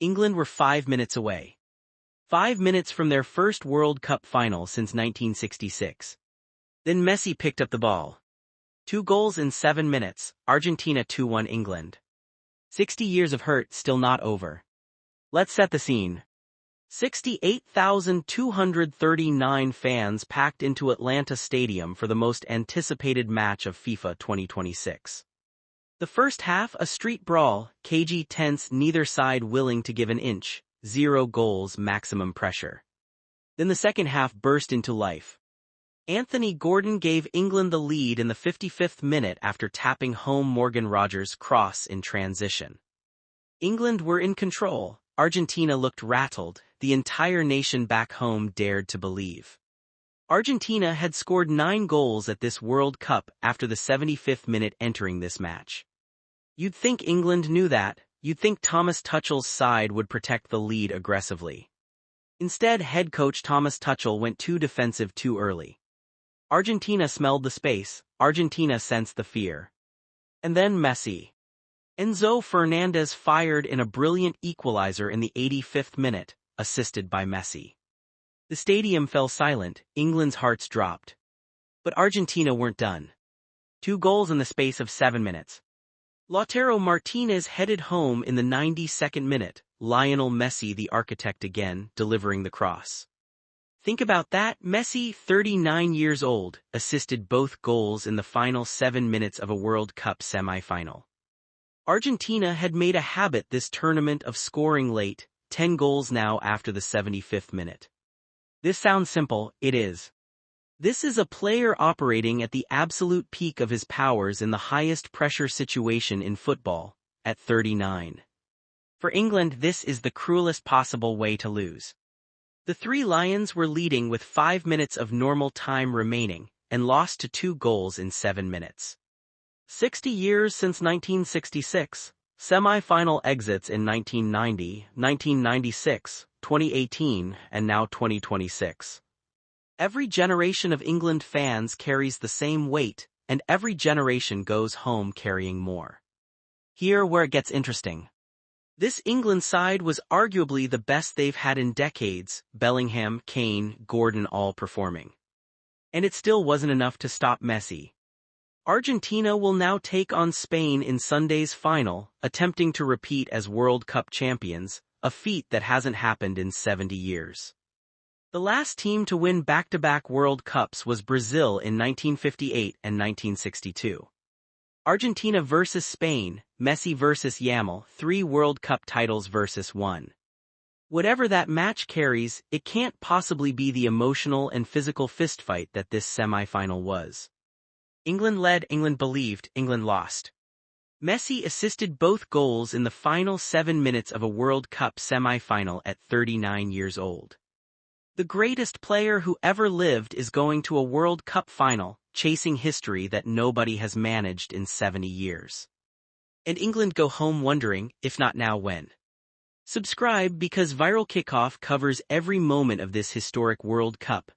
England were 5 minutes away. 5 minutes from their first World Cup final since 1966. Then Messi picked up the ball. 2 goals in 7 minutes, Argentina 2-1 England. 60 years of hurt still not over. Let's set the scene. 68,239 fans packed into Atlanta Stadium for the most anticipated match of FIFA 2026. The first half a street brawl, cagey tense, neither side willing to give an inch, 0 goals, maximum pressure. Then the second half burst into life. Anthony Gordon gave England the lead in the 55th minute after tapping home Morgan Rogers' cross in transition. England were in control, Argentina looked rattled, the entire nation back home dared to believe. Argentina had scored 9 goals at this World Cup after the 75th minute entering this match. You'd think England knew that, you'd think Thomas Tuchel's side would protect the lead aggressively. Instead, head coach Thomas Tuchel went too defensive too early. Argentina smelled the space, Argentina sensed the fear. And then Messi. Enzo Fernandez fired in a brilliant equalizer in the 85th minute, assisted by Messi. The stadium fell silent, England's hearts dropped. But Argentina weren't done. 2 goals in the space of 7 minutes. Lautaro Martinez headed home in the 92nd minute, Lionel Messi the architect again, delivering the cross. Think about that, Messi, 39 years old, assisted both goals in the final 7 minutes of a World Cup semi-final. Argentina had made a habit this tournament of scoring late, 10 goals now after the 75th minute. This sounds simple, it is. This is a player operating at the absolute peak of his powers in the highest pressure situation in football, at 39. For England, this is the cruelest possible way to lose. The Three Lions were leading with 5 minutes of normal time remaining, and lost to 2 goals in 7 minutes. 60 years since 1966, semi-final exits in 1990, 1996, 2018, and now 2026. Every generation of England fans carries the same weight, and every generation goes home carrying more. Here where it gets interesting. This England side was arguably the best they've had in decades, Bellingham, Kane, Gordon all performing. And it still wasn't enough to stop Messi. Argentina will now take on Spain in Sunday's final, attempting to repeat as World Cup champions, a feat that hasn't happened in 70 years. The last team to win back-to-back World Cups was Brazil in 1958 and 1962. Argentina versus Spain, Messi versus Yamal, 3 World Cup titles versus 1. Whatever that match carries, it can't possibly be the emotional and physical fistfight that this semi-final was. England led, England believed, England lost. Messi assisted both goals in the final 7 minutes of a World Cup semi-final at 39 years old. The greatest player who ever lived is going to a World Cup final, chasing history that nobody has managed in 70 years. And England go home wondering, if not now, when. Subscribe because Viral Kickoff covers every moment of this historic World Cup,